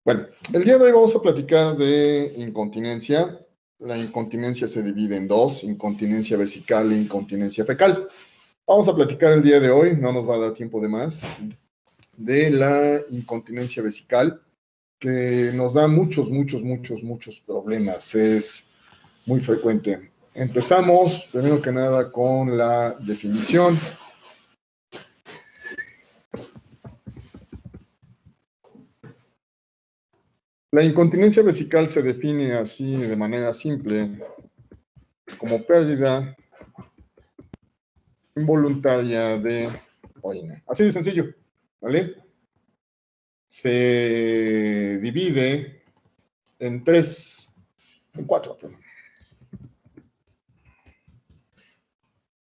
Bueno, el día de hoy vamos a platicar de incontinencia. La incontinencia se divide en dos: incontinencia vesical e incontinencia fecal. Vamos a platicar el día de hoy, no nos va a dar tiempo de más, de la incontinencia vesical, que nos da muchos problemas. Es muy frecuente. Empezamos, primero que nada, con la definición. La incontinencia vesical se define así de manera simple, como pérdida involuntaria de orina. Así de sencillo, ¿vale? Se divide en cuatro.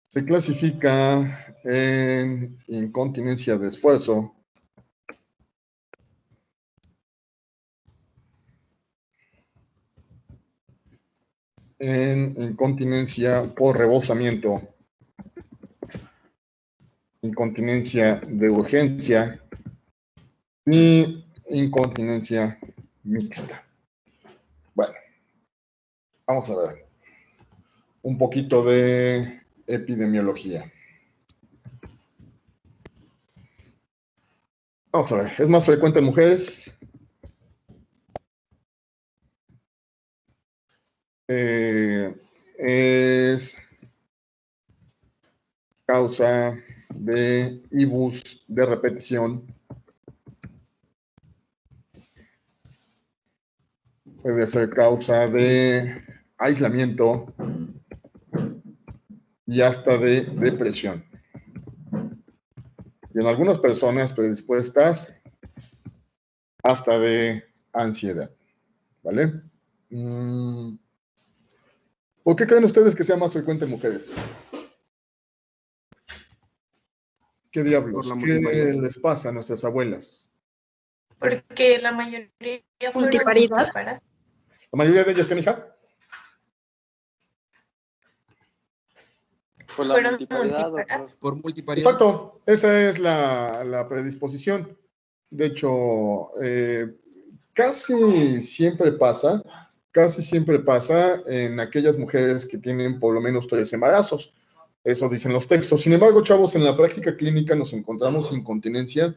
Se clasifica en incontinencia de esfuerzo, en incontinencia por rebosamiento, incontinencia de urgencia y incontinencia mixta. Bueno, vamos a ver un poquito de epidemiología. Vamos a ver, ¿es más frecuente en mujeres? Es causa de IBUS de repetición. Puede ser causa de aislamiento y hasta de depresión. Y en algunas personas predispuestas hasta de ansiedad. ¿Vale? ¿Por qué creen ustedes que sea más frecuente en mujeres? ¿Qué diablos? ¿Qué les pasa a nuestras abuelas? Porque la mayoría fueron multíparas. ¿La mayoría de ellas qué, hija? Por la multiparidad. Por multiparidad. Exacto, esa es la predisposición. De hecho, casi siempre pasa en aquellas mujeres que tienen por lo menos 3 embarazos. Eso dicen los textos. Sin embargo, chavos, en la práctica clínica nos encontramos incontinencia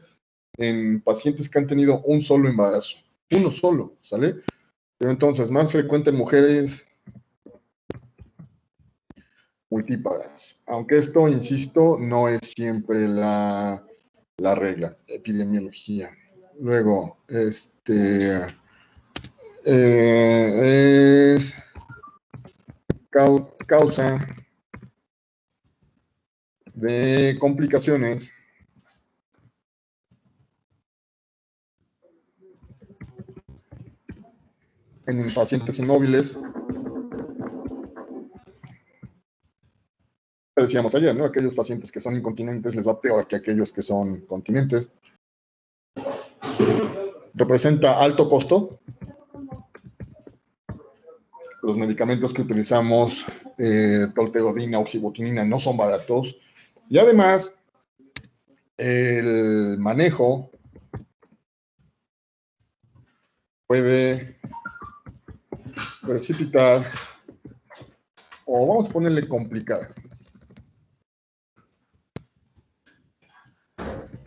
en pacientes que han tenido un solo embarazo. Uno solo, ¿sale? Pero entonces, más frecuente en mujeres multíparas. Aunque esto, insisto, no es siempre la regla. Epidemiología. Luego, es causa de complicaciones en pacientes inmóviles. Decíamos ayer, ¿no? Aquellos pacientes que son incontinentes les va peor que aquellos que son continentes. Representa alto costo. Los medicamentos que utilizamos, tolterodina, oxibutinina, no son baratos. Y además, el manejo puede precipitar, o vamos a ponerle complicar,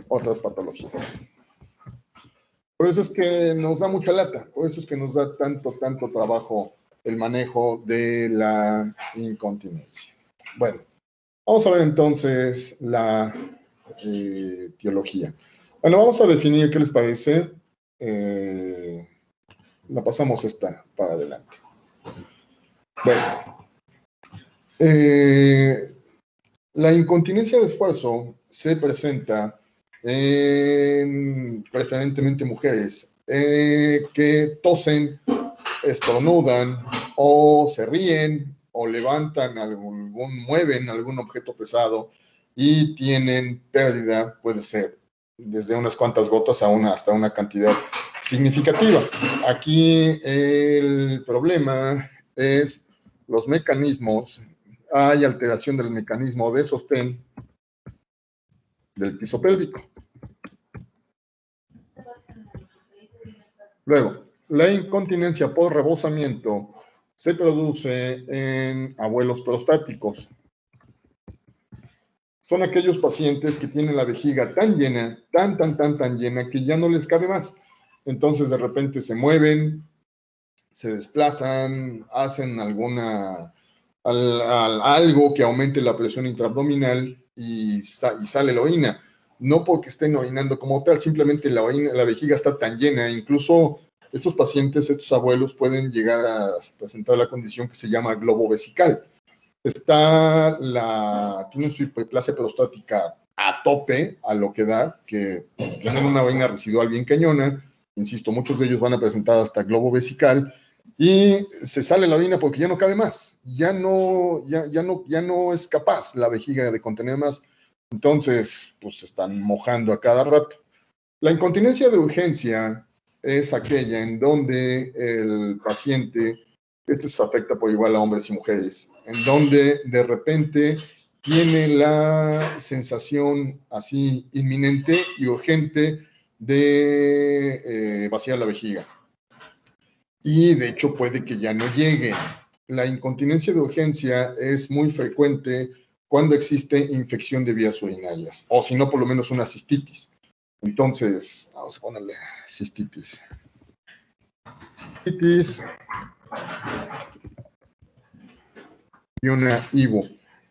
otras patologías. Por eso es que nos da mucha lata, por eso es que nos da tanto trabajo el manejo de la incontinencia. Bueno, vamos a ver entonces la etiología. Bueno, vamos a definir, ¿qué les parece? La pasamos esta para adelante. Bueno, la incontinencia de esfuerzo se presenta en preferentemente mujeres que tosen, estornudan o se ríen o levantan mueven algún objeto pesado y tienen pérdida, puede ser desde unas cuantas gotas hasta una cantidad significativa. Aquí el problema es los mecanismos. Hay alteración del mecanismo de sostén del piso pélvico. Luego, la incontinencia por rebosamiento se produce en abuelos prostáticos. Son aquellos pacientes que tienen la vejiga tan llena, tan llena, que ya no les cabe más. Entonces, de repente se mueven, se desplazan, hacen algo que aumente la presión intraabdominal y sale la orina. No porque estén orinando como tal, simplemente la vejiga está tan llena. Incluso estos pacientes, estos abuelos, pueden llegar a presentar la condición que se llama globo vesical. Tienen su hiperplasia prostática a tope, a lo que da, que tienen una orina residual bien cañona. Insisto, muchos de ellos van a presentar hasta globo vesical y se sale la orina porque ya no cabe más, ya no es capaz la vejiga de contener más. Entonces, pues se están mojando a cada rato. La incontinencia de urgencia es aquella en donde el paciente, se afecta por igual a hombres y mujeres, en donde de repente tiene la sensación así inminente y urgente de vaciar la vejiga. Y de hecho puede que ya no llegue. La incontinencia de urgencia es muy frecuente cuando existe infección de vías urinarias, o si no, por lo menos una cistitis. Entonces, vamos a ponerle cistitis. Cistitis y una IVO.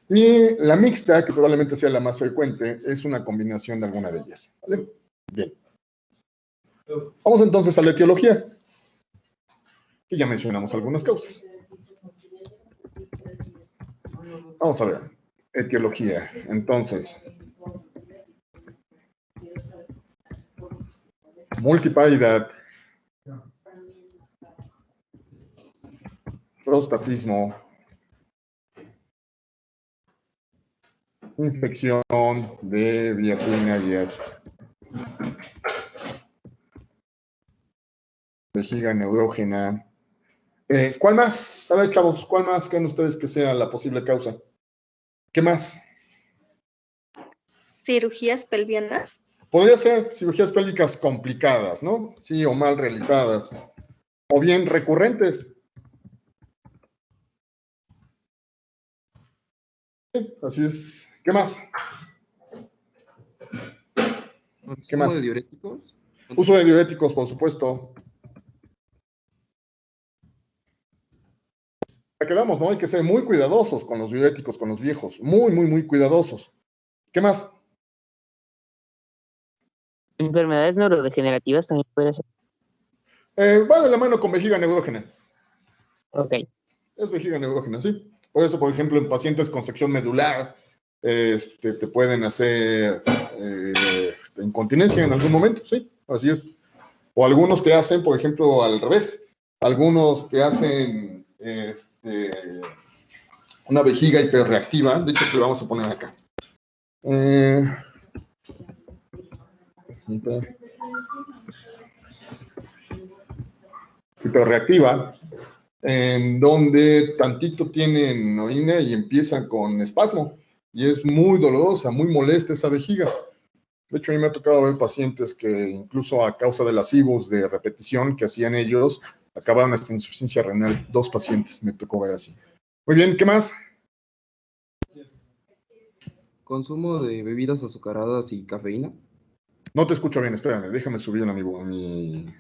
Y la mixta, que probablemente sea la más frecuente, es una combinación de alguna de ellas. ¿Vale? Bien. Vamos entonces a la etiología, que ya mencionamos algunas causas. Vamos a ver. Etiología. Entonces, multiparidad, prostatismo, infección de vías urinarias, vejiga neurógena. ¿Cuál más? A ver, chavos, ¿cuál más creen ustedes que sea la posible causa? ¿Qué más? ¿Cirugías pelvianas? Podría ser cirugías pélvicas complicadas, ¿no? Sí, o mal realizadas. O bien recurrentes. Sí, así es. ¿Qué más? ¿Qué más? ¿Uso de diuréticos? Uso de diuréticos, por supuesto. Ya quedamos, ¿no? Hay que ser muy cuidadosos con los diuréticos, con los viejos. Muy cuidadosos. ¿Qué más? Enfermedades neurodegenerativas también podría ser. Va de la mano con vejiga neurógena. Ok. Es vejiga neurógena, sí. Por eso, por ejemplo, en pacientes con sección medular, te pueden hacer incontinencia en algún momento, sí, así es. O algunos te hacen, por ejemplo, al revés. Algunos te hacen una vejiga hiperreactiva. De hecho, te lo vamos a poner acá. Hiperreactiva, en donde tantito tienen orina y empiezan con espasmo. Y es muy dolorosa, muy molesta esa vejiga. De hecho, a mí me ha tocado ver pacientes que incluso a causa de las IVOs de repetición que hacían ellos, acabaron hasta insuficiencia renal. 2 pacientes me tocó ver así. Muy bien, ¿qué más? ¿Consumo de bebidas azucaradas y cafeína? No te escucho bien, espérame, déjame subir a mi volumen.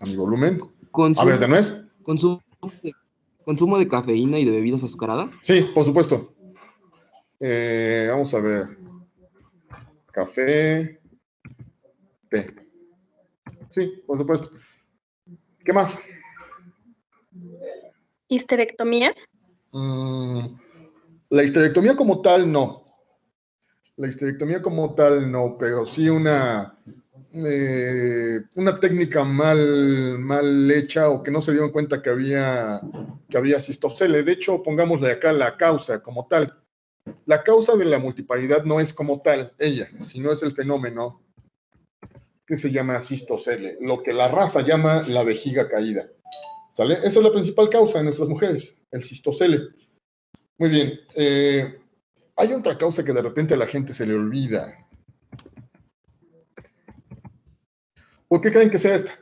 A ¿Consumo, ver, ¿de nuez? ¿Consumo de cafeína y de bebidas azucaradas? Sí, por supuesto. Vamos a ver. Café. Té. Sí, por supuesto. ¿Qué más? ¿Histerectomía? La histerectomía como tal, no. La histerectomía como tal, no, pero sí una técnica mal hecha o que no se dieron cuenta que había cistocele. De hecho, pongámosle acá la causa como tal. La causa de la multiparidad no es como tal ella, sino es el fenómeno que se llama cistocele, lo que la raza llama la vejiga caída. ¿Sale? Esa es la principal causa en nuestras mujeres, el cistocele. Muy bien. Hay otra causa que de repente a la gente se le olvida. ¿Por qué creen que sea esta?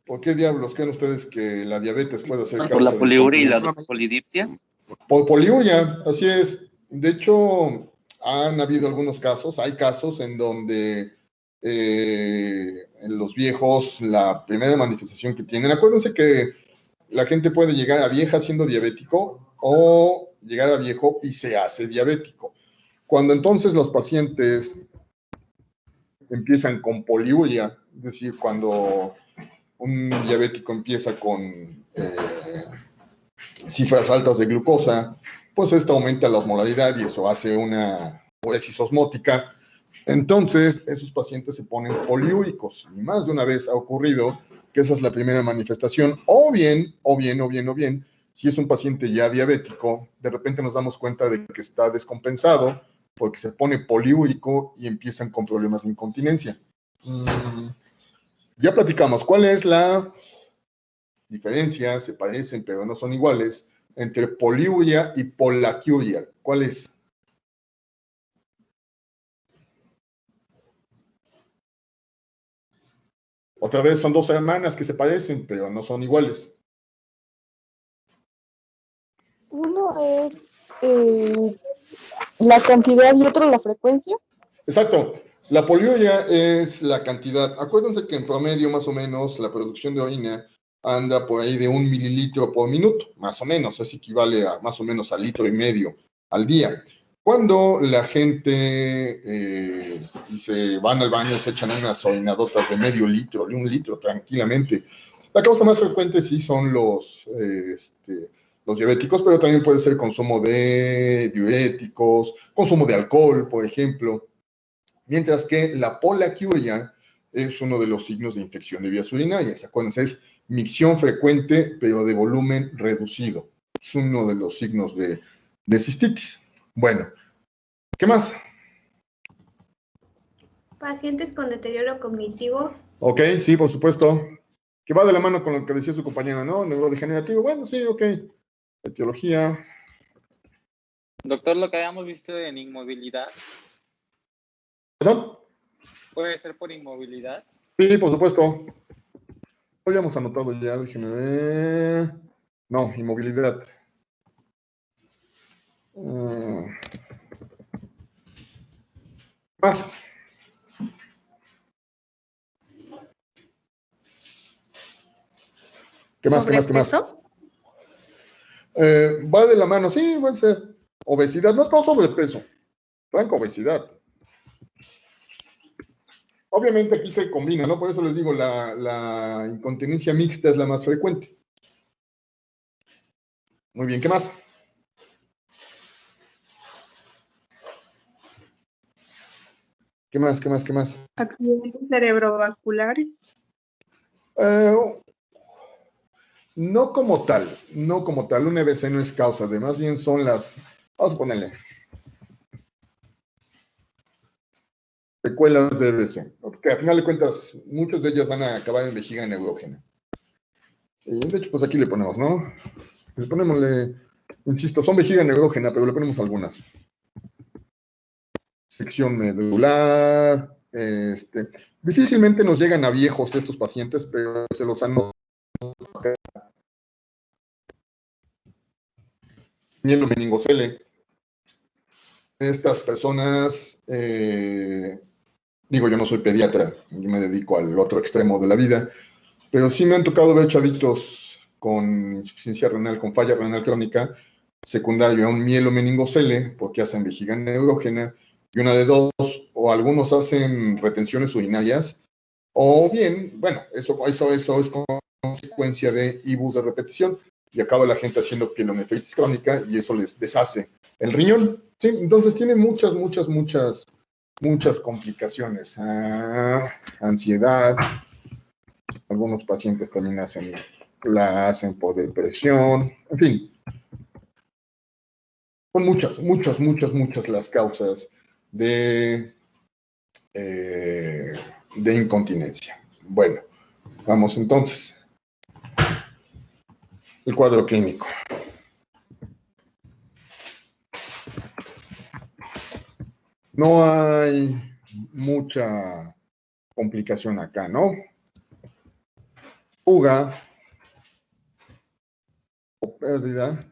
¿Por qué diablos creen ustedes que la diabetes puede ser causa Por la de poliuria y la incontinencia? polidipsia. Por poliuria, así es. De hecho, han habido algunos casos, hay casos en donde en los viejos la primera manifestación que tienen, acuérdense que la gente puede llegar a vieja siendo diabético o llegar a viejo y se hace diabético. Cuando entonces los pacientes empiezan con poliuria, es decir, cuando un diabético empieza con cifras altas de glucosa, pues esto aumenta la osmolaridad y eso hace una uresis osmótica. Entonces, esos pacientes se ponen poliúricos y más de una vez ha ocurrido que esa es la primera manifestación. O bien, si es un paciente ya diabético, de repente nos damos cuenta de que está descompensado porque se pone poliúrico y empiezan con problemas de incontinencia. Ya platicamos, ¿cuál es la diferencia? Se parecen, pero no son iguales, entre poliuria y polaquiuria. ¿Cuál es? Otra vez son dos hermanas que se parecen, pero no son iguales. Uno es la cantidad y otro la frecuencia. Exacto. La poliuria es la cantidad. Acuérdense que en promedio, más o menos, la producción de orina anda por ahí de 1 mililitro por minuto, más o menos. Eso equivale a más o menos a 1,5 litros al día. Cuando la gente se van al baño, se echan unas orinadotas de medio litro, de 1 litro, tranquilamente. La causa más frecuente sí son los diabéticos, pero también puede ser consumo de diuréticos, consumo de alcohol, por ejemplo. Mientras que la polaquiuria es uno de los signos de infección de vías urinarias. Acuérdense, es micción frecuente, pero de volumen reducido. Es uno de los signos de cistitis. Bueno, ¿qué más? Pacientes con deterioro cognitivo. Ok, sí, por supuesto. Que va de la mano con lo que decía su compañera, ¿no? Neurodegenerativo. Bueno, sí, ok. Etiología. Doctor, lo que habíamos visto en inmovilidad. ¿Perdón? ¿Puede ser por inmovilidad? Sí, por supuesto. Lo habíamos anotado ya, déjenme ver. No, inmovilidad. Más. ¿Qué más? ¿Sobrepeso? Va de la mano, sí, puede ser. Obesidad, no sobrepeso. Franco, obesidad. Obviamente aquí se combina, ¿no? Por eso les digo, la incontinencia mixta es la más frecuente. Muy bien, ¿qué más? ¿Qué más? Accidentes cerebrovasculares. No como tal, un EBC no es causa de, más bien son vamos a ponerle, secuelas de EBC, porque al final de cuentas, muchas de ellas van a acabar en vejiga neurógena. Y de hecho, pues aquí le ponemos, ¿no? Insisto, son vejiga neurógena, pero le ponemos algunas. Sección medular, difícilmente nos llegan a viejos estos pacientes, pero se los han notado. Mielomeningocele. Estas personas, yo no soy pediatra, yo me dedico al otro extremo de la vida, pero sí me han tocado ver chavitos con insuficiencia renal, con falla renal crónica, secundario a un mielomeningocele, porque hacen vejiga neurógena, y una de dos, o algunos hacen retenciones urinarias, o bien, bueno, eso es consecuencia de IBUs de repetición, y acaba la gente haciendo pielonefritis crónica, y eso les deshace el riñón. Sí, entonces tiene muchas complicaciones. Ansiedad. Algunos pacientes también la hacen por depresión. En fin. Son muchas las causas de incontinencia. Bueno, vamos entonces. El cuadro clínico. No hay mucha complicación acá, ¿no? fuga o pérdida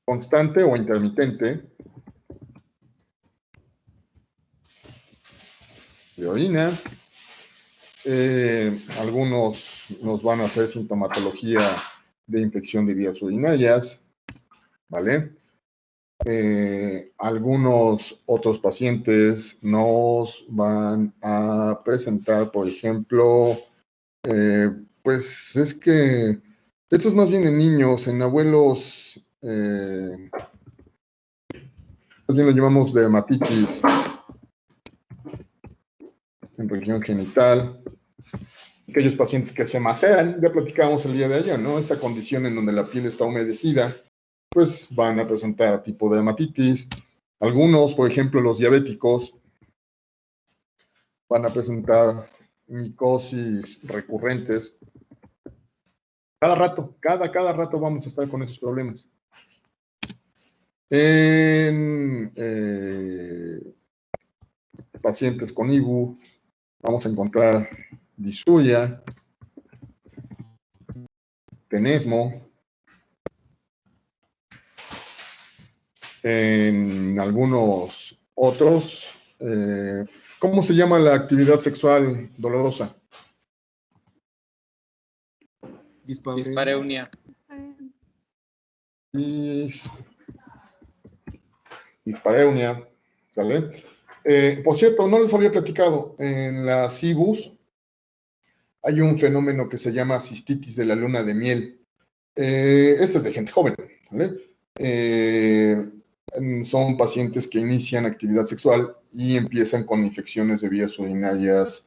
constante o intermitente de orina. Algunos nos van a hacer sintomatología de infección de vías urinarias, ¿vale? Algunos otros pacientes nos van a presentar, por ejemplo, pues es que esto es más bien en niños, en abuelos, más bien lo llamamos dermatitis en región genital. Aquellos pacientes que se maceran, ya platicábamos el día de ayer, ¿no? Esa condición en donde la piel está humedecida, pues van a presentar tipo de dermatitis. Algunos, por ejemplo, los diabéticos, van a presentar micosis recurrentes. Cada rato vamos a estar con esos problemas. En pacientes con IBU, vamos a encontrar disuria, tenesmo. En algunos otros, ¿cómo se llama la actividad sexual dolorosa? Dispareunia. Dispareunia, ¿sale? Por cierto, no les había platicado, en las IBUs hay un fenómeno que se llama cistitis de la luna de miel. Este es de gente joven, ¿vale? Son pacientes que inician actividad sexual y empiezan con infecciones de vías urinarias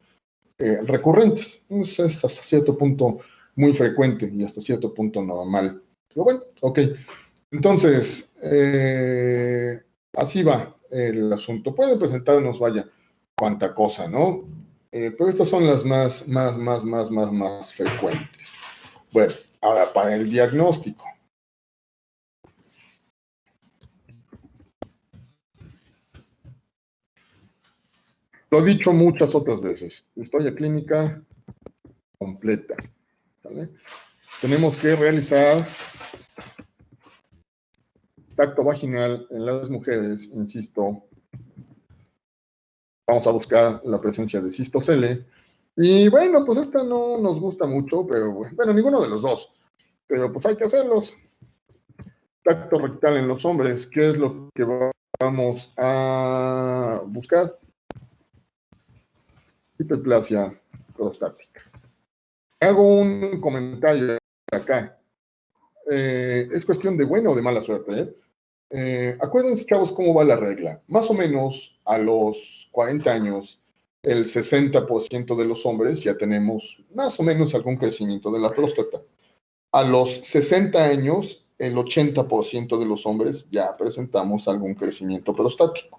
recurrentes. Es hasta cierto punto muy frecuente y hasta cierto punto normal. Pero bueno, ok. Entonces, así va el asunto. Pueden presentarnos, vaya, cuánta cosa, ¿no? Pero estas son las más frecuentes. Bueno, ahora para el diagnóstico. Lo he dicho muchas otras veces. Historia clínica completa, ¿vale? Tenemos que realizar tacto vaginal en las mujeres, insisto. Vamos a buscar la presencia de cistocele. Y bueno, pues esta no nos gusta mucho, pero bueno, ninguno de los dos. Pero pues hay que hacerlos. Tacto rectal en los hombres, ¿qué es lo que vamos a buscar? Hiperplasia prostática. Hago un comentario acá. Es cuestión de buena o de mala suerte, acuérdense, chavos, cómo va la regla. Más o menos a los 40 años, el 60% de los hombres ya tenemos más o menos algún crecimiento de la próstata. A los 60 años, el 80% de los hombres ya presentamos algún crecimiento prostático.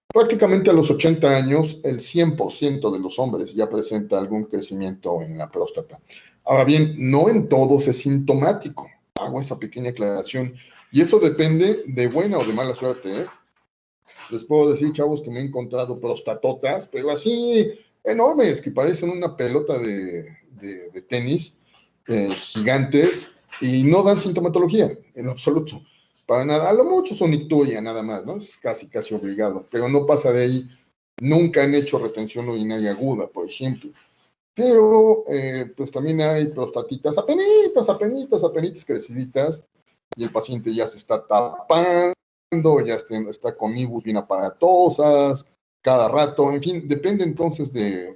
Prácticamente a los 80 años, el 100% de los hombres ya presenta algún crecimiento en la próstata. Ahora bien, no en todos es sintomático. Hago esa pequeña aclaración. Y eso depende de buena o de mala suerte, ¿eh? Les puedo decir, chavos, que me he encontrado prostatotas, pero así enormes, que parecen una pelota de tenis, gigantes, y no dan sintomatología, en absoluto. Para nada, a lo mucho son icturia nada más, ¿no? Es casi obligado, pero no pasa de ahí. Nunca han hecho retención urinaria aguda, por ejemplo. Pero, pues también hay prostatitas apenitas creciditas, y el paciente ya se está tapando, ya está con IBUs bien aparatosas, cada rato, en fin, depende entonces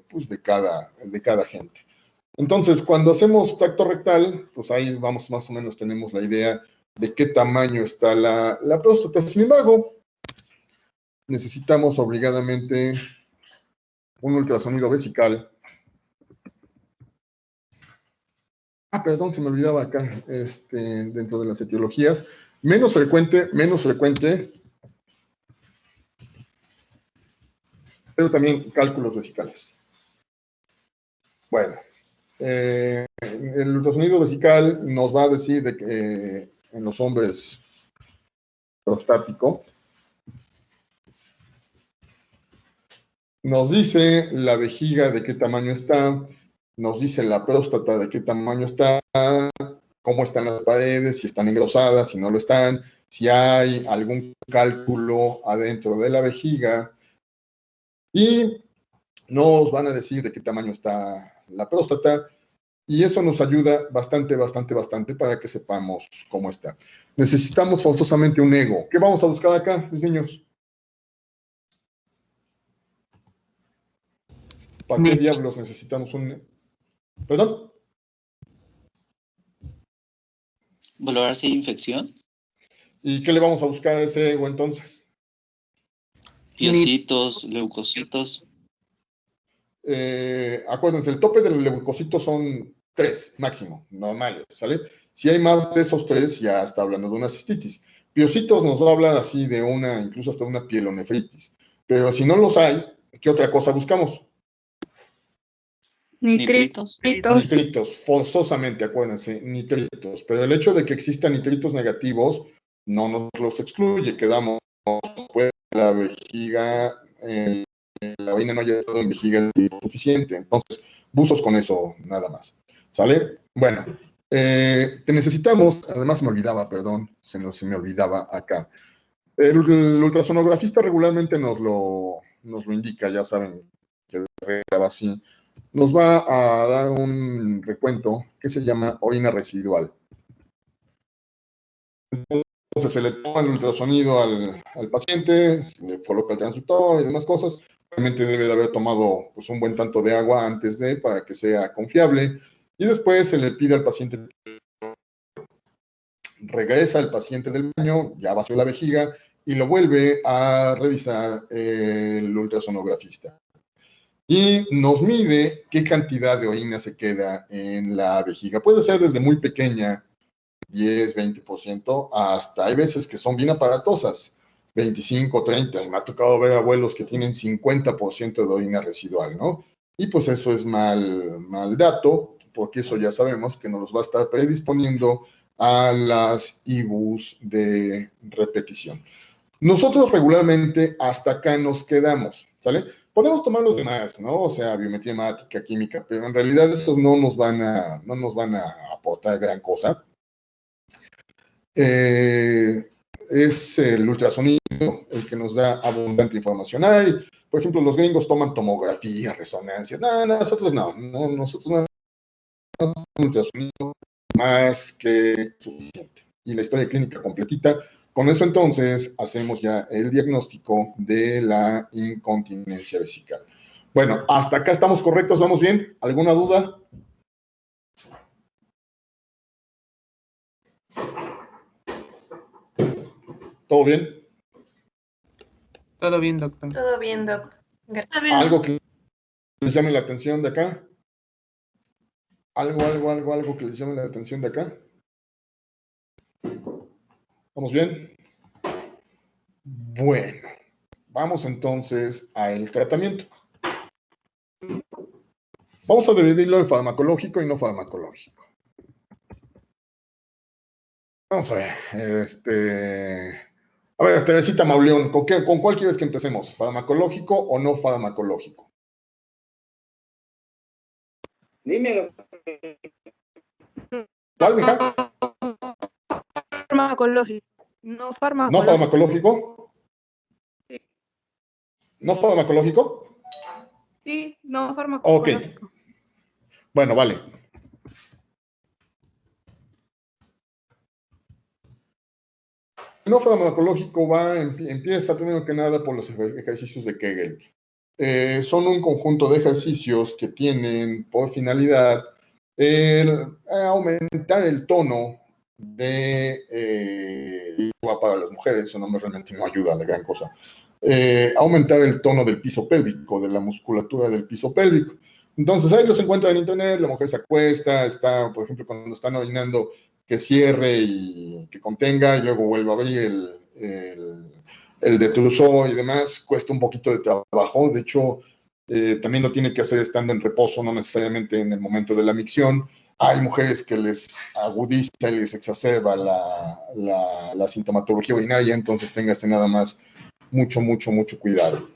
pues de cada gente. Entonces, cuando hacemos tacto rectal, pues ahí vamos, más o menos tenemos la idea de qué tamaño está la próstata. Sin embargo, necesitamos obligadamente un ultrasonido vesical. Perdón, se me olvidaba acá, dentro de las etiologías. Menos frecuente, pero también cálculos vesicales. Bueno, el ultrasonido vesical nos va a decir de que en los hombres prostático Nos dice la vejiga de qué tamaño está, nos dice la próstata de qué tamaño está, cómo están las paredes, si están engrosadas, si no lo están, si hay algún cálculo adentro de la vejiga, y nos van a decir de qué tamaño está la próstata, y eso nos ayuda bastante para que sepamos cómo está. Necesitamos forzosamente un ego. ¿Qué vamos a buscar acá, mis niños? ¿Para qué diablos necesitamos un... ¿Perdón? ¿Valorar si hay infección? ¿Y qué le vamos a buscar a ese ego entonces? Piocitos, leucocitos. Acuérdense, el tope del leucocito son 3 máximo, normales, ¿sale? Si hay más de esos 3, ya está hablando de una cistitis. Piocitos nos va a hablar así de una, incluso hasta una pielonefritis. Pero si no los hay, ¿qué otra cosa buscamos? ¿Nitritos? Nitritos, forzosamente, acuérdense, nitritos. Pero el hecho de que existan nitritos negativos no nos los excluye, quedamos pues la vejiga, la orina no haya estado en vejiga suficiente. Entonces, buzos con eso nada más. ¿Sale? Bueno, te necesitamos, además me olvidaba, perdón, se me olvidaba acá. El ultrasonografista regularmente nos lo indica, ya saben que va así. Nos va a dar un recuento que se llama orina residual. Entonces se le toma el ultrasonido al paciente, se le coloca el transductor y demás cosas. Obviamente debe de haber tomado pues, un buen tanto de agua antes de, para que sea confiable. Y después se le pide al paciente, regresa el paciente del baño, ya vació la vejiga, y lo vuelve a revisar el ultrasonografista. Y nos mide qué cantidad de orina se queda en la vejiga. Puede ser desde muy pequeña, 10, 20%, hasta hay veces que son bien aparatosas, 25, 30. Y me ha tocado ver abuelos que tienen 50% de orina residual, ¿no? Y pues eso es mal dato, porque eso ya sabemos que nos los va a estar predisponiendo a las IBUs de repetición. Nosotros regularmente hasta acá nos quedamos, ¿sale? Podemos tomar los demás, ¿no? O sea, biometría hemática, química, pero en realidad esos no nos van a aportar gran cosa. Es el ultrasonido el que nos da abundante información. Por ejemplo, los gringos toman tomografía, resonancias. No, nosotros no, nosotros no, ultrasonido más que suficiente. Y la historia clínica completita. Con eso entonces hacemos ya el diagnóstico de la incontinencia vesical. Bueno, hasta acá estamos correctos, ¿vamos bien? ¿Alguna duda? ¿Todo bien? Todo bien, doctor. Todo bien, Doc. ¿Algo que les llame la atención de acá? ¿Algo que les llame la atención de acá? ¿Vamos bien? Bueno, vamos entonces al tratamiento. Vamos a dividirlo en farmacológico y no farmacológico. Vamos a ver, a ver, Teresita Mauleón, ¿con cuál quieres que empecemos? ¿Farmacológico o no farmacológico? Dímelo. ¿Cuál, mija? Farmacológico. No farmacológico. ¿No farmacológico? Sí. ¿No farmacológico? Sí, no farmacológico. Ok. Bueno, vale. El no farmacológico empieza primero que nada por los ejercicios de Kegel. Son un conjunto de ejercicios que tienen por finalidad aumentar el tono de para las mujeres, eso realmente no ayuda de gran cosa. Aumentar el tono del piso pélvico, de la musculatura del piso pélvico. Entonces ahí los encuentran en internet, la mujer se acuesta, está, por ejemplo, cuando están orinando, que cierre y que contenga, y luego vuelva a abrir el detrusor y demás, cuesta un poquito de trabajo. De hecho, también lo tiene que hacer estando en reposo, no necesariamente en el momento de la micción. Hay mujeres que les agudiza y les exacerba la sintomatología urinaria, entonces téngase nada más mucho cuidado.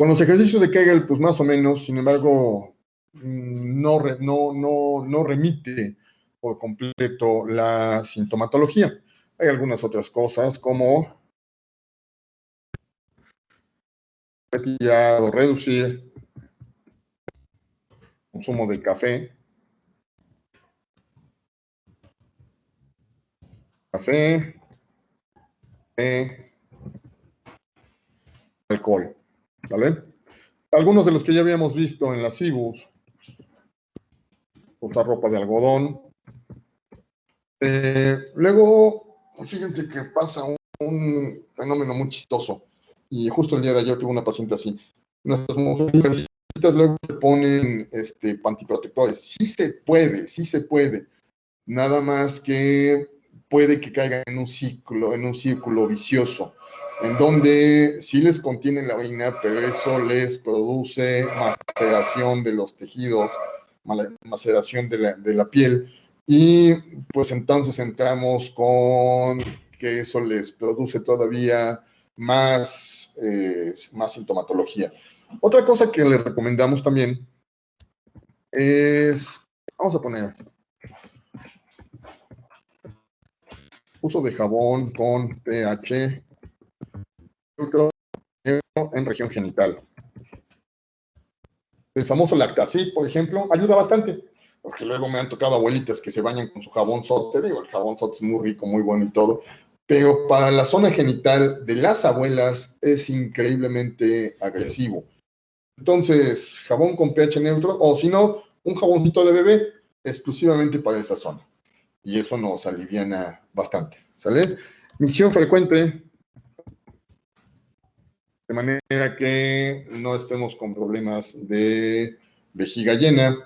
Con los ejercicios de Kegel, pues más o menos, sin embargo, no remite por completo la sintomatología. Hay algunas otras cosas como retirar o reducir consumo de café, alcohol, ¿vale? Algunos de los que ya habíamos visto en las CIBUS, usar ropa de algodón. Luego, fíjense que pasa un fenómeno muy chistoso, y justo el día de ayer tuve una paciente así. Nuestras mujeres luego se ponen pantiprotectores. Sí se puede. Nada más que puede que caigan en un círculo vicioso, en donde sí les contiene la orina, pero eso les produce maceración de los tejidos, maceración de la piel, y pues entonces entramos con que eso les produce todavía más sintomatología. Otra cosa que les recomendamos también es, vamos a poner, uso de jabón con pH neutro en región genital. El famoso Lactacid, por ejemplo, ayuda bastante, porque luego me han tocado abuelitas que se bañan con su jabón sote. Digo, el jabón sote es muy rico, muy bueno y todo, pero para la zona genital de las abuelas es increíblemente agresivo. Entonces, jabón con pH neutro, o si no, un jaboncito de bebé exclusivamente para esa zona. Y eso nos aliviana bastante, ¿sale? Micción frecuente, de manera que no estemos con problemas de vejiga llena.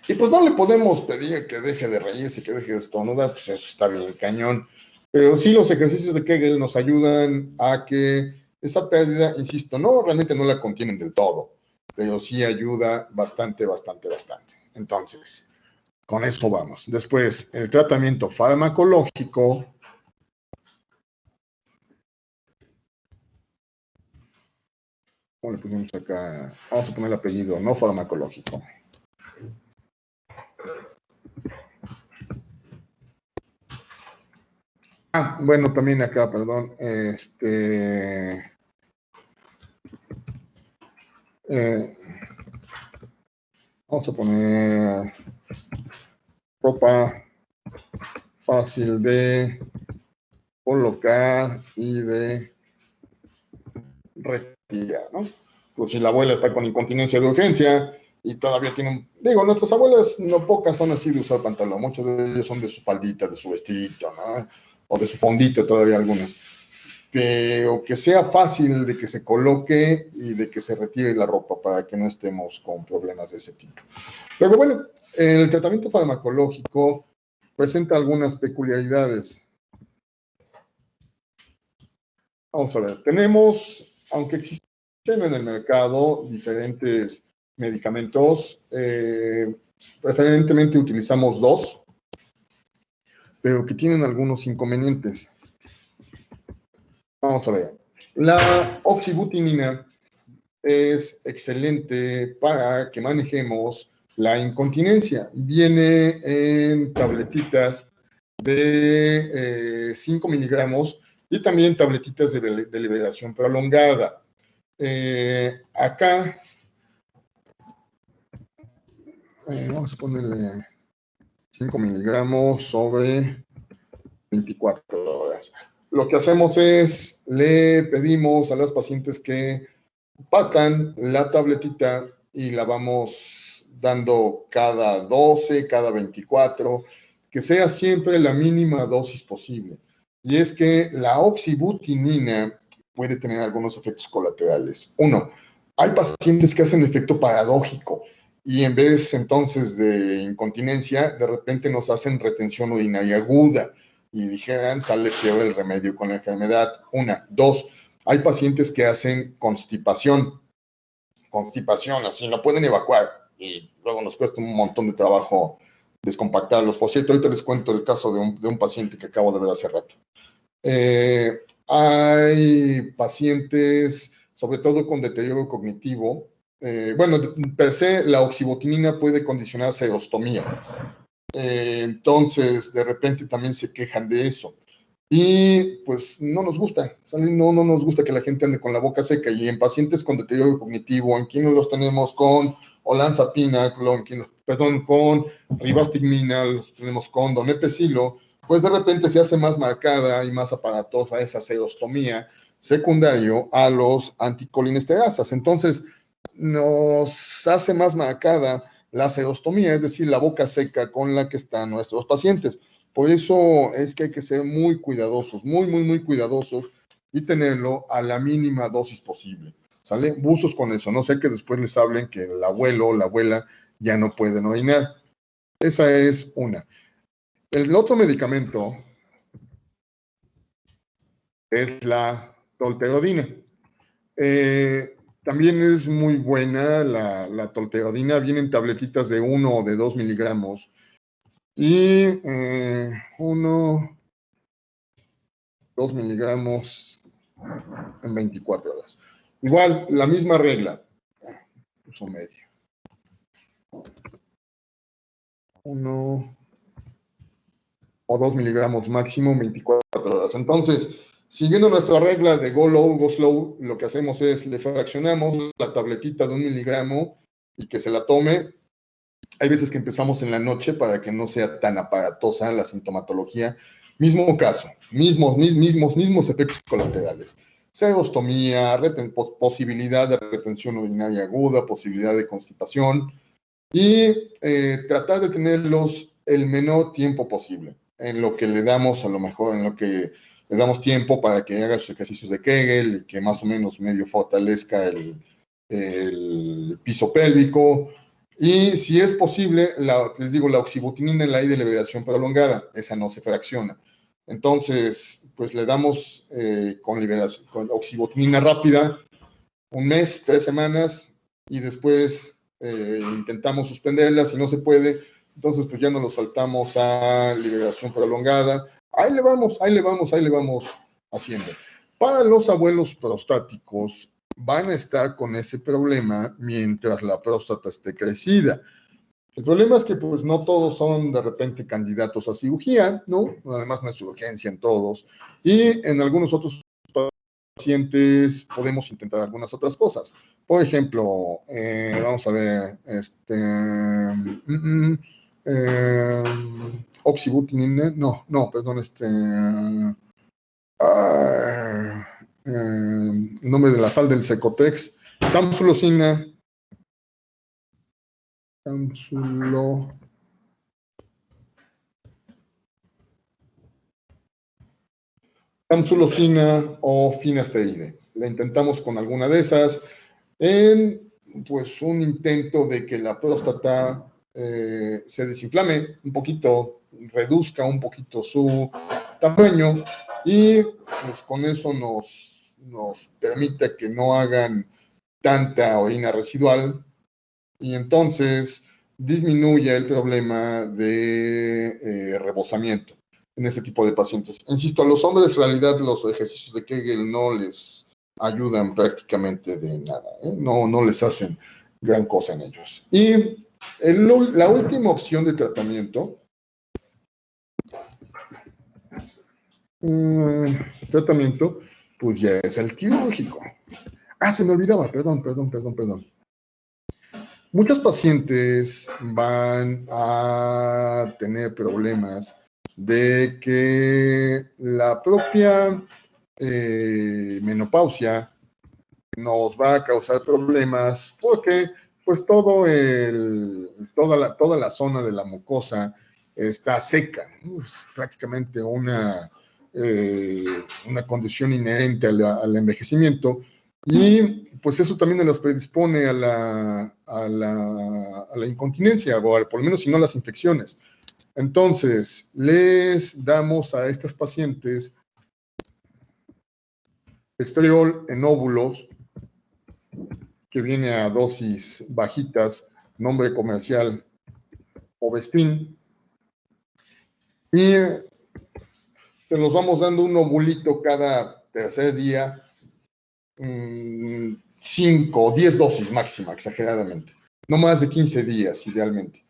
Y pues no le podemos pedir que deje de reírse, que deje de estornudar, pues eso está bien cañón. Pero sí, los ejercicios de Kegel nos ayudan a que esa pérdida, insisto, realmente no la contienen del todo, pero sí ayuda bastante. Entonces, con eso vamos. Después, el tratamiento farmacológico. ¿Cómo le pusimos acá? Vamos a poner el apellido, no farmacológico. Bueno, también acá, perdón. Vamos a poner ropa fácil de colocar y de retirar, ¿no? Pues si la abuela está con incontinencia de urgencia y todavía tienen, nuestras abuelas, no pocas son así de usar pantalón, muchos de ellos son de su faldita, de su vestidito, ¿no? O de su fondito, todavía algunos. Pero que sea fácil de que se coloque y de que se retire la ropa para que no estemos con problemas de ese tipo. Luego, bueno, el tratamiento farmacológico presenta algunas peculiaridades. Vamos a ver, tenemos, aunque existen en el mercado diferentes medicamentos, preferentemente utilizamos dos, pero que tienen algunos inconvenientes. Vamos a ver, la oxibutinina es excelente para que manejemos la incontinencia. Viene en tabletitas de 5 miligramos y también tabletitas de liberación prolongada. Acá, vamos a ponerle 5 miligramos sobre 24 horas. Lo que hacemos es, le pedimos a las pacientes que patan la tabletita y la vamos dando cada 12, cada 24, que sea siempre la mínima dosis posible. Y es que la oxibutinina puede tener algunos efectos colaterales. Uno, hay pacientes que hacen efecto paradójico y en vez entonces de incontinencia, de repente nos hacen retención urinaria aguda y dijeran, sale peor el remedio con la enfermedad. Una. Dos, hay pacientes que hacen constipación, así no pueden evacuar y luego nos cuesta un montón de trabajo descompactarlos. Por cierto, ahorita les cuento el caso de un paciente que acabo de ver hace rato. Hay pacientes sobre todo con deterioro cognitivo. Bueno, per se, la oxibutinina puede condicionar serostomía. Entonces, de repente también se quejan de eso. Y pues no nos gusta, ¿sale? No nos gusta que la gente ande con la boca seca. Y en pacientes con deterioro cognitivo, en quienes los tenemos con olanzapina, con ribastigmina, los tenemos con donepezilo, pues de repente se hace más marcada y más aparatosa esa serostomía secundario a los anticolinesterasas. Entonces, nos hace más marcada la serostomía, es decir, la boca seca con la que están nuestros pacientes. Por eso es que hay que ser muy cuidadosos, muy cuidadosos y tenerlo a la mínima dosis posible, ¿sale? Buzos con eso, no sé que después les hablen que el abuelo o la abuela ya no pueden orinar. Esa es una. El otro medicamento es la tolterodina. También es muy buena la tolterodina, vienen tabletitas de 1 o de 2 miligramos. Y 2 miligramos en 24 horas. Igual, la misma regla. Uso medio. 1 o 2 miligramos máximo en 24 horas. Entonces, siguiendo nuestra regla de go low, go slow, lo que hacemos es le fraccionamos la tabletita de 1 miligramo y que se la tome. Hay veces que empezamos en la noche para que no sea tan aparatosa la sintomatología. Mismo caso, mismos efectos colaterales. Serostomía, posibilidad de retención urinaria aguda, posibilidad de constipación y tratar de tenerlos el menor tiempo posible. En lo que le damos, a lo mejor, en lo que le damos tiempo para que haga sus ejercicios de Kegel y que más o menos medio fortalezca el piso pélvico. Y si es posible, les digo, la oxibutinina en la I de liberación prolongada, esa no se fracciona. Entonces, pues le damos con oxibutinina rápida, 1 mes, 3 semanas, y después intentamos suspenderla. Si no se puede, entonces pues ya nos lo saltamos a liberación prolongada. Ahí le vamos haciendo. Para los abuelos prostáticos, van a estar con ese problema mientras la próstata esté crecida. El problema es que pues no todos son de repente candidatos a cirugía, ¿no? Además no es urgencia en todos. Y en algunos otros pacientes podemos intentar algunas otras cosas. Por ejemplo, vamos a ver, oxibutinina, el nombre de la sal del Secotex, tamsulosina, tamsulosina o finasteride. La intentamos con alguna de esas en pues un intento de que la próstata se desinflame un poquito, reduzca un poquito su tamaño y pues con eso nos permite que no hagan tanta orina residual y entonces disminuye el problema de rebosamiento en este tipo de pacientes. Insisto, a los hombres en realidad los ejercicios de Kegel no les ayudan prácticamente de nada, no les hacen gran cosa en ellos. Y la última opción de tratamiento pues ya es el quirúrgico. Se me olvidaba, perdón. Muchos pacientes van a tener problemas de que la propia menopausia nos va a causar problemas porque pues toda la zona de la mucosa está seca, ¿no? Es prácticamente una condición inherente al envejecimiento y pues eso también nos predispone a la incontinencia o por lo menos si no las infecciones. Entonces, les damos a estas pacientes estriol en óvulos, que viene a dosis bajitas, nombre comercial Ovestin, y se los vamos dando un ovulito cada tercer día 5 o 10 dosis máxima, exageradamente. No más de 15 días, idealmente.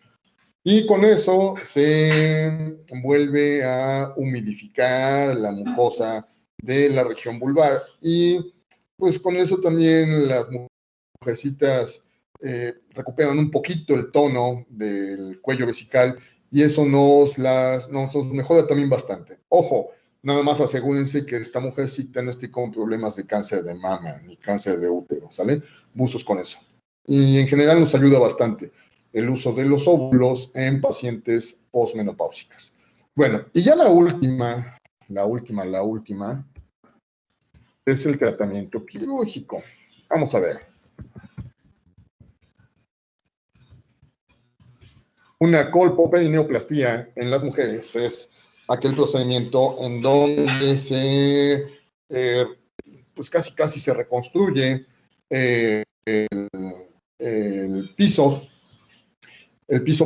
Y con eso se vuelve a humidificar la mucosa de la región vulvar. Y pues con eso también las mujercitas recuperan un poquito el tono del cuello vesical y eso nos mejora también bastante. Ojo, nada más asegúrense que esta mujercita no esté con problemas de cáncer de mama ni cáncer de útero, ¿sale? Buzos con eso. Y en general nos ayuda bastante el uso de los óvulos en pacientes posmenopáusicas. Bueno, y ya la última es el tratamiento quirúrgico. Vamos a ver. Una colpoperineoplastía en las mujeres es aquel procedimiento en donde se, pues casi se reconstruye el piso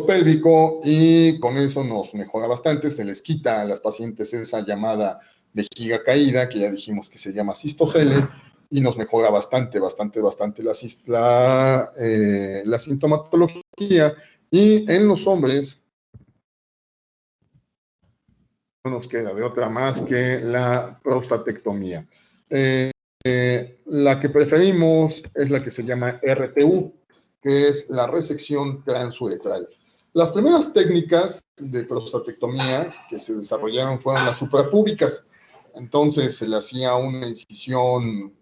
pélvico y con eso nos mejora bastante. Se les quita a las pacientes esa llamada vejiga caída, que ya dijimos que se llama cistocele, y nos mejora bastante la sintomatología. Y en los hombres no nos queda de otra más que la prostatectomía. La que preferimos es la que se llama RTU, que es la resección transuretral. Las primeras técnicas de prostatectomía que se desarrollaron fueron las suprapúbicas. Entonces se le hacía una incisión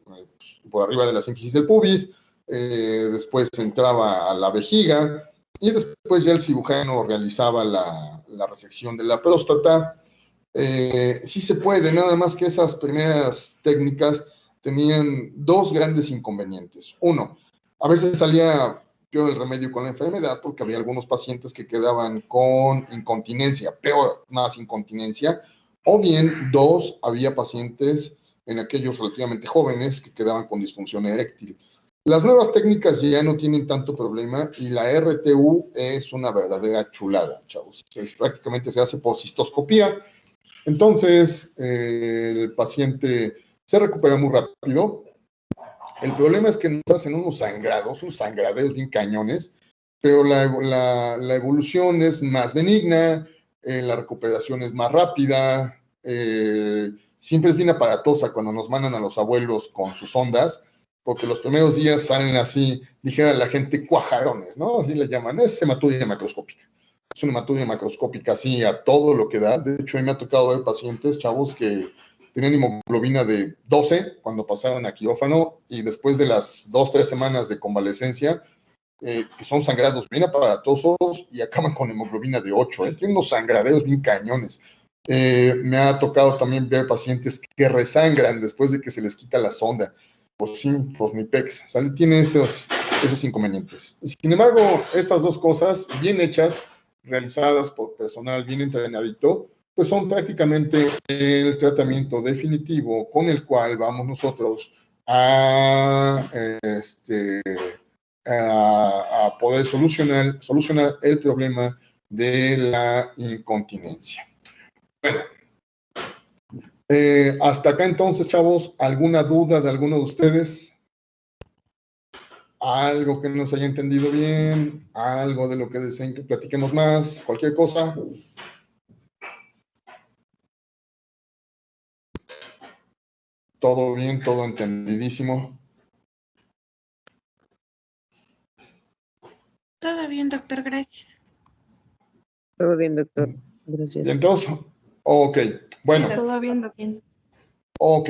por arriba de la sínfisis del pubis, después se entraba a la vejiga y después ya el cirujano realizaba la resección de la próstata. Sí se puede, nada más que esas primeras técnicas tenían dos grandes inconvenientes. Uno, a veces salía peor el remedio con la enfermedad porque había algunos pacientes que quedaban con incontinencia, peor, más incontinencia, o bien, dos, había pacientes en aquellos relativamente jóvenes que quedaban con disfunción eréctil. Las nuevas técnicas ya no tienen tanto problema y la RTU es una verdadera chulada, chavos. Prácticamente se hace por cistoscopía. Entonces, el paciente se recupera muy rápido. El problema es que nos hacen unos sangradeos bien cañones, pero la evolución es más benigna, la recuperación es más rápida, siempre es bien aparatosa cuando nos mandan a los abuelos con sus ondas, porque los primeros días salen así, dijera la gente, cuajarones, ¿no? Así le llaman, es hematuria macroscópica. Es una hematuria macroscópica así a todo lo que da. De hecho, a mí me ha tocado ver pacientes, chavos, que tenían hemoglobina de 12 cuando pasaron a quirófano y después de las 2-3 semanas de convalecencia, que son sangrados bien aparatosos y acaban con hemoglobina de 8. Tienen unos sangradeos bien cañones. Me ha tocado también ver pacientes que resangran después de que se les quita la sonda. Pues sí, pues ni pex, ¿sale? Tiene esos inconvenientes. Sin embargo, estas dos cosas bien hechas, realizadas por personal bien entrenadito, pues son prácticamente el tratamiento definitivo con el cual vamos nosotros a poder solucionar el problema de la incontinencia. Bueno, hasta acá entonces, chavos, ¿alguna duda de alguno de ustedes? ¿Algo que no se haya entendido bien? ¿Algo de lo que deseen que platiquemos más? ¿Cualquier cosa? ¿Todo bien? ¿Todo entendidísimo? Todo bien, doctor, gracias. Todo bien, doctor. Gracias. ¿Y entonces? Ok, bueno. Sí, Todo bien, doctor. Ok.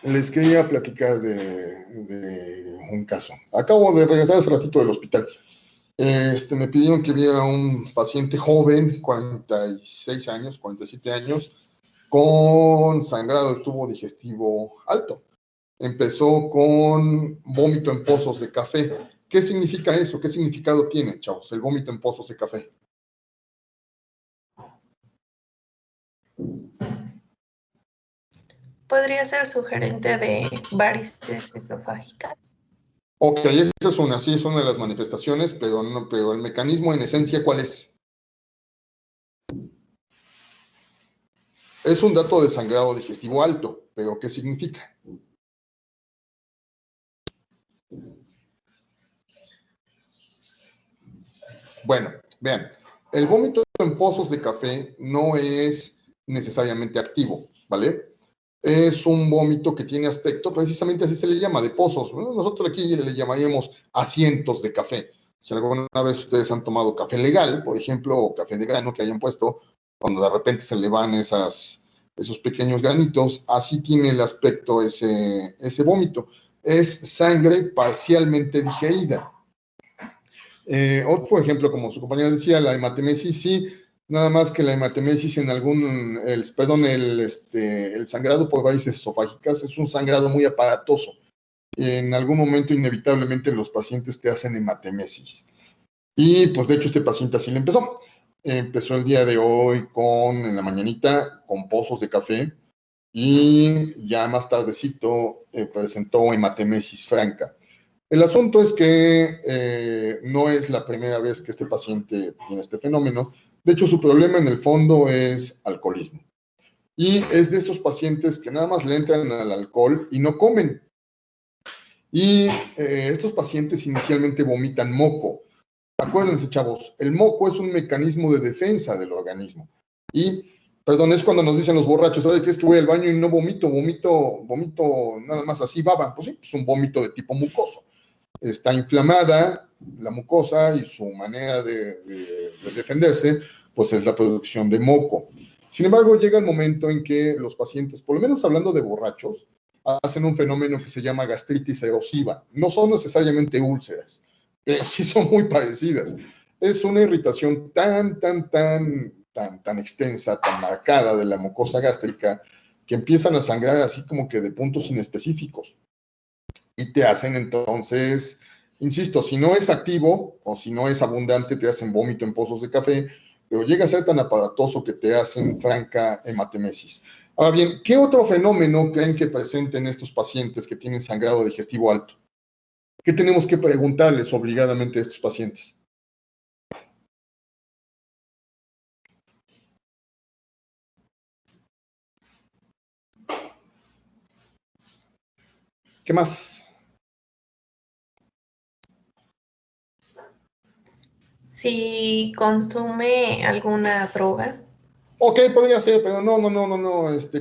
Les quería platicar de un caso. Acabo de regresar hace ratito del hospital. Me pidieron que viera un paciente joven, 46 años, 47 años, con sangrado de tubo digestivo alto. Empezó con vómito en pozos de café. ¿Qué significa eso? ¿Qué significado tiene, chavos, el vómito en pozos de café? ¿Podría ser sugerente de varices esofágicas? Ok, esa es una, sí, es una de las manifestaciones, pero el mecanismo en esencia, ¿cuál es? Es un dato de sangrado digestivo alto, pero ¿qué significa? Bueno, vean, el vómito en pozos de café no es necesariamente activo, ¿vale? Es un vómito que tiene aspecto, precisamente así se le llama, de pozos. Bueno, nosotros aquí le llamaríamos asientos de café. Si alguna vez ustedes han tomado café legal, por ejemplo, o café de grano que hayan puesto, cuando de repente se le van esos pequeños granitos, así tiene el aspecto ese vómito. Es sangre parcialmente digerida. Otro ejemplo, como su compañera decía, la hematemesis, sí, nada más que la hematemesis en el sangrado por varices esofágicas es un sangrado muy aparatoso. En algún momento, inevitablemente, los pacientes te hacen hematemesis. Y, pues, de hecho, este paciente así le empezó. Empezó el día de hoy en la mañanita, con pozos de café, y ya más tardecito presentó hematemesis franca. El asunto es que no es la primera vez que este paciente tiene este fenómeno. De hecho, su problema en el fondo es alcoholismo. Y es de esos pacientes que nada más le entran al alcohol y no comen. Y estos pacientes inicialmente vomitan moco. Acuérdense, chavos, el moco es un mecanismo de defensa del organismo. Y, perdón, es cuando nos dicen los borrachos, ¿sabes qué? Es que voy al baño y no vomito nada más así, baba. Pues sí, es un vómito de tipo mucoso. Está inflamada la mucosa y su manera de defenderse, pues es la producción de moco. Sin embargo, llega el momento en que los pacientes, por lo menos hablando de borrachos, hacen un fenómeno que se llama gastritis erosiva. No son necesariamente úlceras, pero sí son muy parecidas. Es una irritación tan extensa, tan marcada de la mucosa gástrica, que empiezan a sangrar así como que de puntos inespecíficos. Y te hacen entonces, insisto, si no es activo o si no es abundante, te hacen vómito en pozos de café, pero llega a ser tan aparatoso que te hacen franca hematemesis. Ahora bien, ¿qué otro fenómeno creen que presenten estos pacientes que tienen sangrado digestivo alto? ¿Qué tenemos que preguntarles obligadamente a estos pacientes? ¿Qué más? Si consume alguna droga. Ok, podría ser, pero no.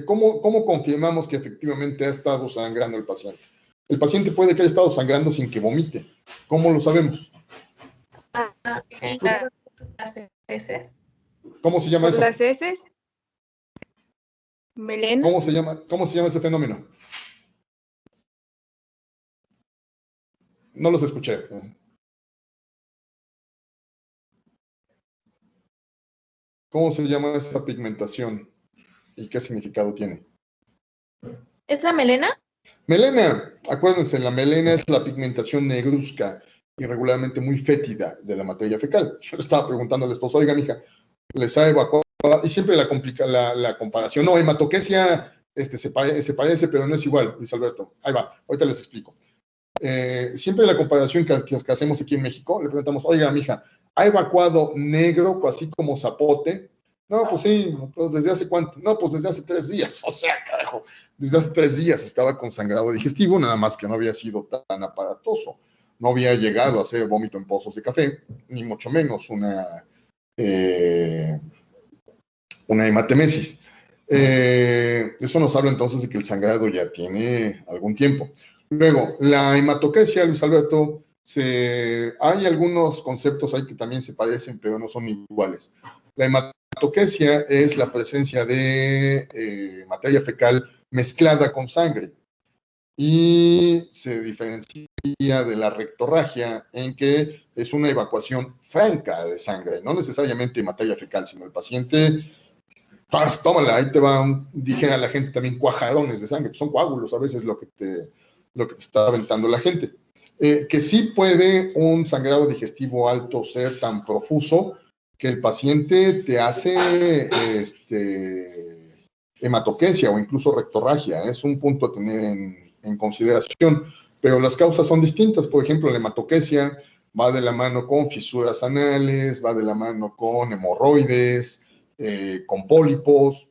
¿Cómo confirmamos que efectivamente ha estado sangrando el paciente? El paciente puede que haya estado sangrando sin que vomite. ¿Cómo lo sabemos? En las heces. ¿Cómo se llama ¿Por eso? las heces? ¿Melena? ¿Cómo se llama ese fenómeno? No los escuché. ¿Cómo se llama esa pigmentación? ¿Y qué significado tiene? ¿Es la melena? Melena. Acuérdense, la melena es la pigmentación negruzca, irregularmente muy fétida de la materia fecal. Yo le estaba preguntando al esposo, oiga, mija, ¿les ha evacuado? Y siempre la comparación. No, hematoquesia se parece, pero no es igual, Luis Alberto. Ahí va, ahorita les explico. Siempre la comparación que hacemos aquí en México, le preguntamos, oiga, mija, ¿ha evacuado negro, así como zapote? No, pues sí, pues ¿desde hace cuánto? No, pues desde hace 3 días. O sea, carajo, desde hace 3 días estaba con sangrado digestivo, nada más que no había sido tan aparatoso. No había llegado a hacer vómito en pozos de café, ni mucho menos una hematemesis. Eso nos habla entonces de que el sangrado ya tiene algún tiempo. Luego, la hematoquesia, Luis Alberto, hay algunos conceptos ahí que también se parecen, pero no son iguales. La hematoquesia es la presencia de materia fecal mezclada con sangre y se diferencia de la rectorragia en que es una evacuación franca de sangre, no necesariamente materia fecal, sino el paciente, tómala, ahí te va, dije a la gente también cuajadones de sangre, son coágulos a veces lo que te está aventando la gente. Que sí puede un sangrado digestivo alto ser tan profuso que el paciente te hace hematoquesia o incluso rectorragia. Es un punto a tener en consideración, pero las causas son distintas. Por ejemplo, la hematoquesia va de la mano con fisuras anales, va de la mano con hemorroides, con pólipos.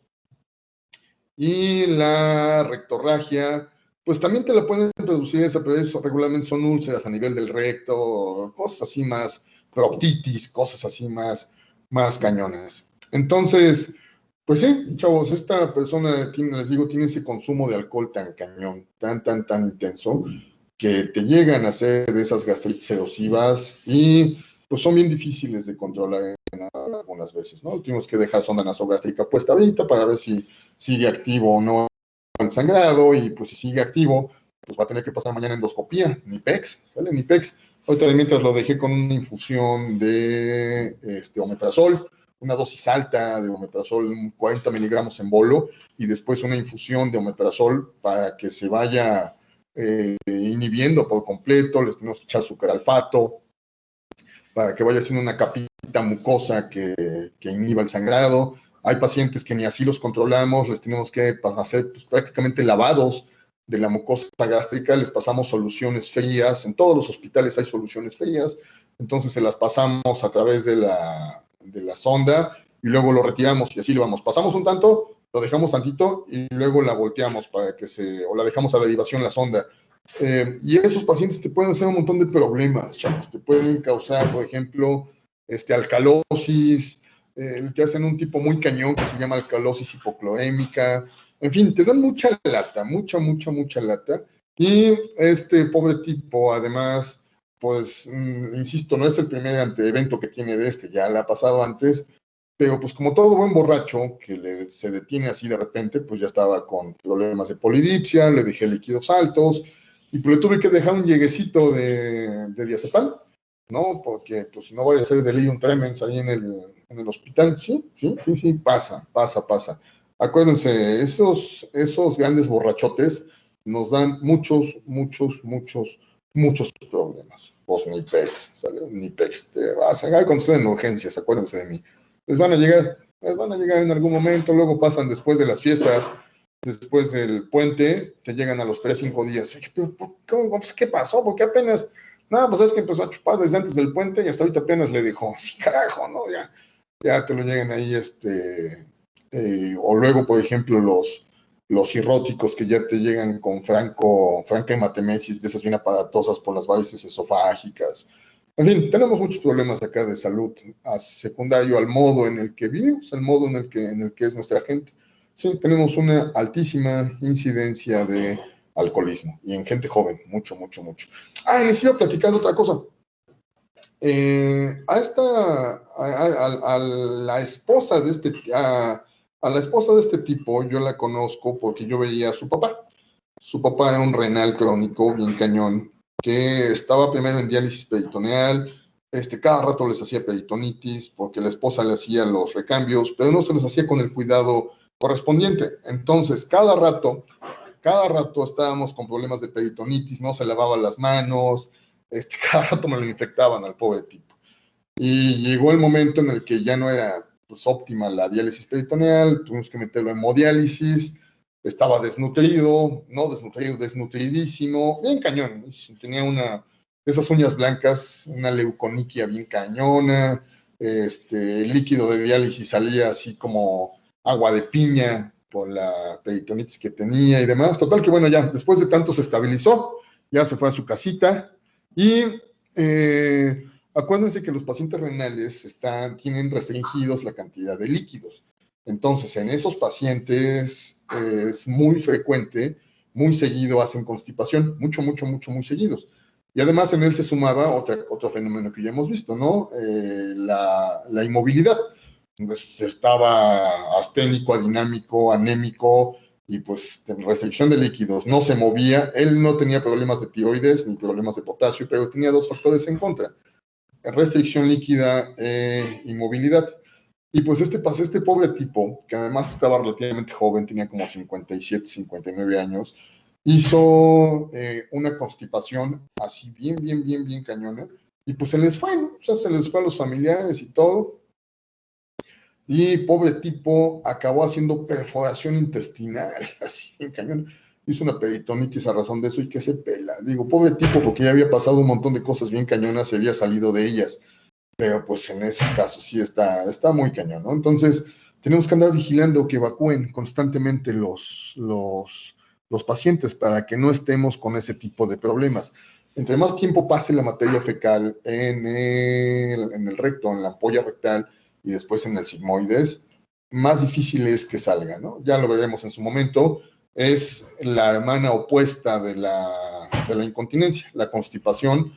Y la rectorragia, pues también te la pueden producir esa, pero eso regularmente son úlceras a nivel del recto, cosas así más, proctitis, cosas así más cañonas. Entonces, pues sí, chavos, esta persona, les digo, tiene ese consumo de alcohol tan cañón, tan intenso, que te llegan a hacer de esas gastritis erosivas y pues son bien difíciles de controlar algunas veces, ¿no? Tuvimos que dejar sonda nasogástrica puesta ahorita para ver si sigue activo o no el sangrado, y pues si sigue activo, pues va a tener que pasar mañana endoscopía, Nipex, ¿sale? Nipex. Ahorita de mientras lo dejé con una infusión de omeprazol, una dosis alta de omeprazol, 40 miligramos en bolo, y después una infusión de omeprazol para que se vaya inhibiendo por completo. Les tenemos que echar sucralfato para que vaya haciendo una capita mucosa que inhiba el sangrado. Hay pacientes que ni así los controlamos, les tenemos que hacer pues, prácticamente lavados de la mucosa gástrica, les pasamos soluciones frías, en todos los hospitales hay soluciones frías, entonces se las pasamos a través de la sonda y luego lo retiramos y así lo vamos. Pasamos un tanto, lo dejamos tantito y luego la volteamos o la dejamos a derivación la sonda. Y esos pacientes te pueden hacer un montón de problemas, chavos. Te pueden causar, por ejemplo, alcalosis, te hacen un tipo muy cañón que se llama alcalosis hipoclorémica. En fin, te dan mucha lata, mucha lata. Y este pobre tipo, además, pues, insisto, no es el primer evento que tiene de ya le ha pasado antes, pero pues como todo buen borracho que se detiene así de repente, pues ya estaba con problemas de polidipsia, le dejé líquidos altos, y pues le tuve que dejar un lleguecito de diazepam, ¿no? Porque pues si no vaya a ser delirium tremens ahí en el hospital. Sí, pasa. Acuérdense, esos grandes borrachotes nos dan muchos problemas. Vos Nipex, ¿sale? Nipex, te vas a sacar cuando estén en urgencias, acuérdense de mí. Les van a llegar en algún momento, luego pasan después de las fiestas, después del puente, te llegan a los 3-5 días. ¿Qué pasó? Porque apenas, nada, pues es que empezó a chupar desde antes del puente y hasta ahorita apenas le dijo, sí, carajo, ¿no? Ya te lo llegan ahí, o luego, por ejemplo, los cirróticos que ya te llegan con franca hematemesis, de esas bien aparatosas por las varices esofágicas. En fin, tenemos muchos problemas acá de salud, secundario al modo en el que vivimos, al modo en el que es nuestra gente. Sí, tenemos una altísima incidencia de alcoholismo, y en gente joven, mucho. Les iba a platicar de otra cosa. A la esposa de este tipo, yo la conozco porque yo veía a su papá. Su papá era un renal crónico, bien cañón, que estaba primero en diálisis peritoneal, cada rato les hacía peritonitis porque la esposa le hacía los recambios, pero no se les hacía con el cuidado correspondiente. Entonces, cada rato estábamos con problemas de peritonitis, no se lavaba las manos, cada rato me lo infectaban al pobre tipo. Y llegó el momento en el que ya no era pues, óptima la diálisis peritoneal, tuvimos que meterlo en hemodiálisis, estaba desnutridísimo, bien cañón, tenía esas uñas blancas, una leuconiquia bien cañona, el líquido de diálisis salía así como agua de piña por la peritonitis que tenía y demás. Total que bueno, ya después de tanto se estabilizó, ya se fue a su casita y acuérdense que los pacientes renales tienen restringidos la cantidad de líquidos. Entonces, en esos pacientes es muy frecuente, muy seguido hacen constipación, muy seguidos. Y además en él se sumaba otro fenómeno que ya hemos visto, ¿no? La inmovilidad. Pues estaba asténico, adinámico, anémico y pues restricción de líquidos. No se movía. Él no tenía problemas de tiroides ni problemas de potasio, pero tenía dos factores en contra: restricción líquida e inmovilidad. Y pues este pobre tipo, que además estaba relativamente joven, tenía como 57, 59 años, hizo una constipación así bien cañona, y pues se les fue, ¿no? O sea, se les fue a los familiares y todo, y pobre tipo acabó haciendo perforación intestinal, así bien cañona. Hizo una peritonitis a razón de eso, y que se pela. Digo, pobre tipo, porque ya había pasado un montón de cosas bien cañonas, se había salido de ellas. Pero pues en esos casos sí está muy cañón, ¿no? Entonces, tenemos que andar vigilando que evacúen constantemente los pacientes para que no estemos con ese tipo de problemas. Entre más tiempo pase la materia fecal en el recto, en la ampolla rectal y después en el sigmoides, más difícil es que salga, ¿no? Ya lo veremos en su momento. Es la hermana opuesta de la incontinencia. La constipación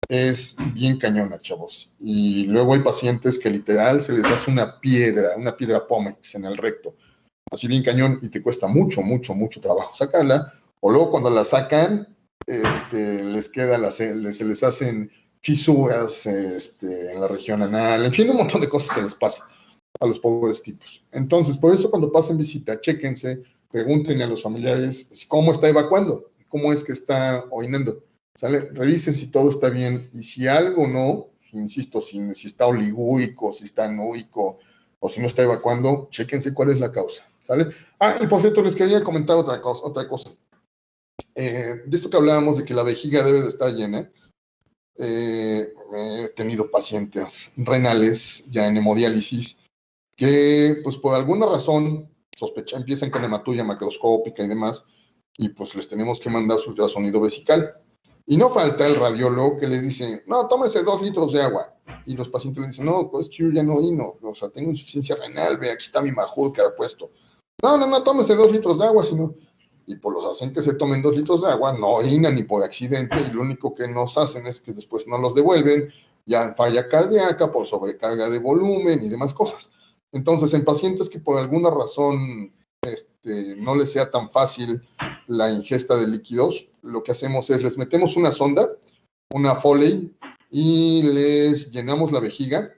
es bien cañona, chavos. Y luego hay pacientes que literal se les hace una piedra pómex en el recto. Así bien cañón y te cuesta mucho trabajo sacarla. O luego cuando la sacan, les queda, se les hacen fisuras en la región anal. En fin, un montón de cosas que les pasa a los pobres tipos. Entonces, por eso cuando pasen visita, chéquense, pregúntenle a los familiares cómo está evacuando, cómo es que está orinando, ¿sale? Revisen si todo está bien y si algo no, insisto, si está oligúrico, si está anúrico o si no está evacuando, chéquense cuál es la causa, ¿sale? Y por cierto, les quería comentar otra cosa. De esto que hablábamos de que la vejiga debe de estar llena, he tenido pacientes renales ya en hemodiálisis que pues por alguna razón empiezan con hematuria macroscópica y demás, y pues les tenemos que mandar su ultrasonido vesical. Y no falta el radiólogo que les dice, no, tómese 2 litros de agua. Y los pacientes le dicen, no, pues que yo ya no orino, o sea, tengo insuficiencia renal, ve, aquí está mi Majud que ha puesto. No, tómese 2 litros de agua, sino... Y pues los hacen que se tomen 2 litros de agua, no orinan ni por accidente, y lo único que nos hacen es que después no los devuelven, ya en falla cardíaca, por sobrecarga de volumen y demás cosas. Entonces, en pacientes que por alguna razón no les sea tan fácil la ingesta de líquidos, lo que hacemos es les metemos una sonda, una Foley, y les llenamos la vejiga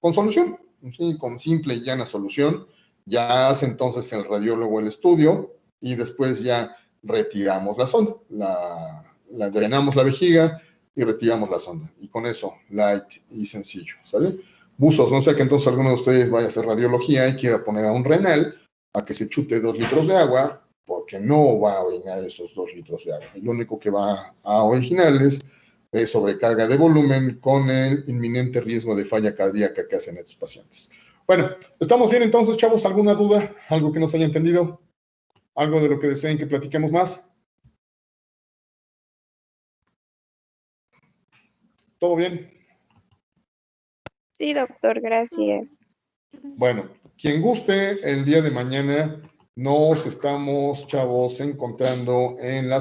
con solución, ¿sí? Con simple y llana solución. Ya hace entonces el radiólogo el estudio y después ya retiramos la sonda, la drenamos la vejiga y retiramos la sonda. Y con eso, light y sencillo, ¿sale? Buzos, no sea que entonces alguno de ustedes vaya a hacer radiología y quiera poner a un renal a que se chute 2 litros de agua, porque no va a orinar esos 2 litros de agua. Y lo único que va a orinar es sobrecarga de volumen con el inminente riesgo de falla cardíaca que hacen estos pacientes. Bueno, ¿estamos bien entonces, chavos? ¿Alguna duda? ¿Algo que no se haya entendido? ¿Algo de lo que deseen que platiquemos más? ¿Todo bien? Sí, doctor, gracias. Bueno, quien guste, el día de mañana nos estamos, chavos, encontrando en la